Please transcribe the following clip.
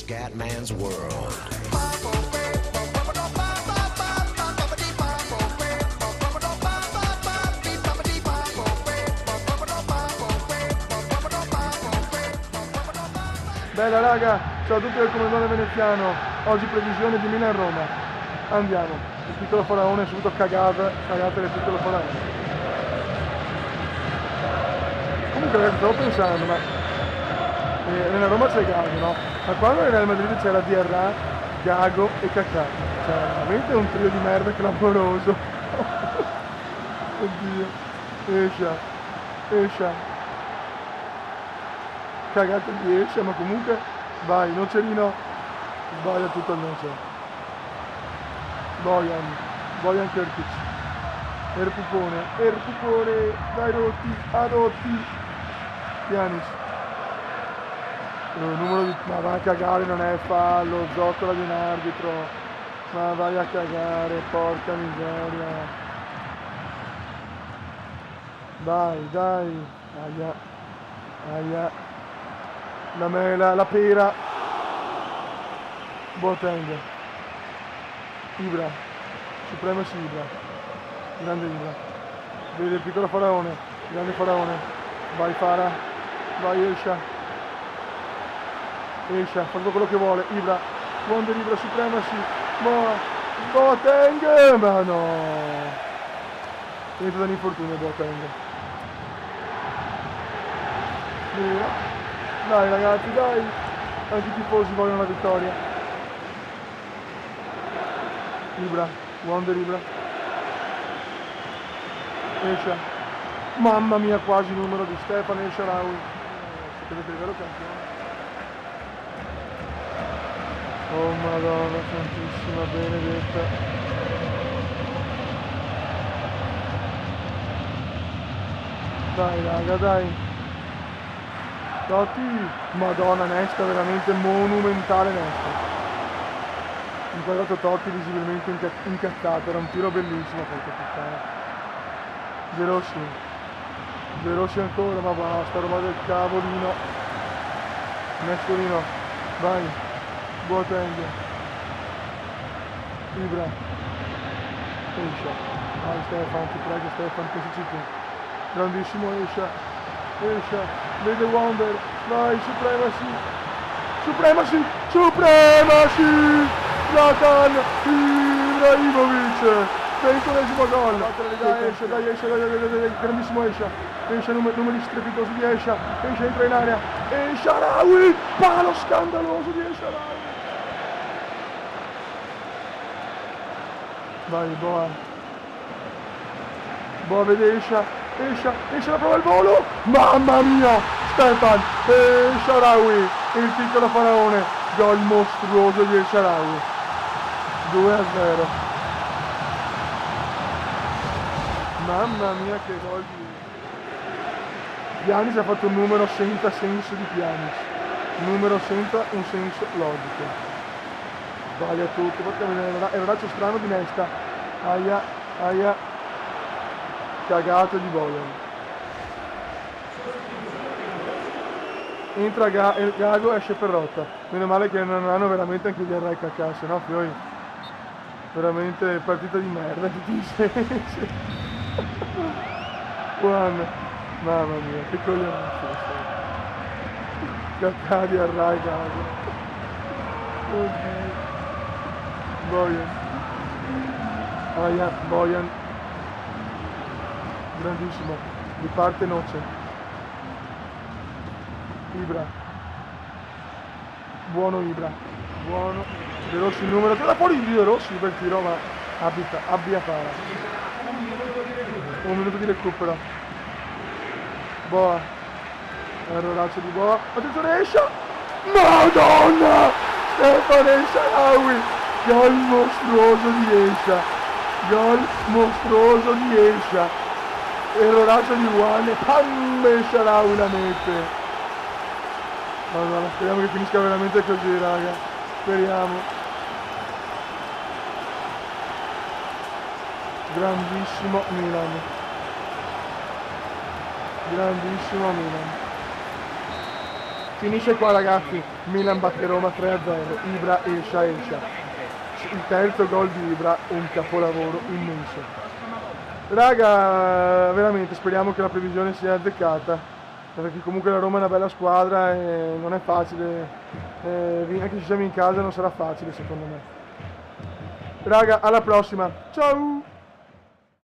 Scatman's World. Bella raga, ciao a tutti dal comandante veneziano. Oggi previsione di Milan-Roma. Andiamo. Il piccolo faraone è subito cagate del piccolo faraone. Comunque ragazzi, stavo pensando, ma nella Roma c'è Gago, no? Ma quando nel Real Madrid c'era Diarra, Gago e Kakà. Cioè, veramente è un trio di merda clamoroso. Oddio. Escia. Cagata di Escia, ma comunque vai, Nocerino sbaglia tutto il Nocer. Bojan Krkić, Erpupone, dai Rotti, Pjanic. Ma vai a cagare, non è fallo, zoccola di un arbitro, ma vai a cagare, porca miseria. Dai, aia. La mela, la pera, Boateng, Ibra, Supremacy Ibra, grande Ibra, vede il piccolo faraone, grande faraone, vai Fara, vai Escia, fa tutto quello che vuole, Ibra, Wonder Ibra, Supremacy, Boateng, ma no, finito dall'infortunio Boateng. Dai ragazzi, dai! Anche i tifosi vogliono la vittoria. Ibra, Wonder Ibra. Escia. Mamma mia, quasi numero di Stefano El Shaarawy. Sapete il vero campione? Oh Madonna Santissima Benedetta. Dai raga, dai. Totti, Madonna, Nesta, veramente monumentale Nesta. Inquadrato Totti visibilmente incazzato, era un tiro bellissimo porca puttana. De Rossi ancora, ma basta, roba del cavolino. Nestorino, vai, Boateng, Ibra, Escia, vai Stefan, ti prego Stefan, pensaci tu. Grandissimo Escia, vede Wonder, vai, Supremacy, Zlatan Ibrahimovic, 21esimo gol, dai, grandissimo Escia, numeri strepitosi di Escia entra in area, El Shaarawy, palo scandaloso di El Shaarawy. Vai, Boa vede Escia la prova il volo, mamma mia, Stefan El Shaarawy, il piccolo faraone, gol mostruoso di El Shaarawy, 2-0. Mamma mia che gol di Pjanic, ha fatto un numero senza senso di Pjanic, numero senza un senso logico, sbaglia tutto, perché è un braccio strano di Nesta, aia. Cagato di Bojan. Entra Gago, esce Perrotta. Meno male che non hanno veramente anche gli arrai cacà, se no poi veramente partita di merda tutti insieme. Juan, mamma mia, che coglione. Cacà di arrai Gago. Oddio. Bojan. Grandissimo, di parte Noce. Ibra. Buono Ibra. De Rossi il numero, tira fuori di De Rossi per tiro, ma abbia para. Un minuto di recupero. Boa. Erroraccio di Boa. Attenzione Escia! Madonna! Stefano El Shaarawy! Gol mostruoso di Escia! Erroraccio di Juan e pam, El Shaarawy la mette. Madonna, speriamo che finisca veramente così raga, speriamo. Grandissimo Milan. Finisce qua ragazzi, Milan batte Roma 3-0, Ibra escia. Il terzo gol di Ibra, un capolavoro immenso. Raga, veramente speriamo che la previsione sia azzeccata, perché comunque la Roma è una bella squadra e non è facile, anche se siamo in casa non sarà facile secondo me. Raga, alla prossima, ciao!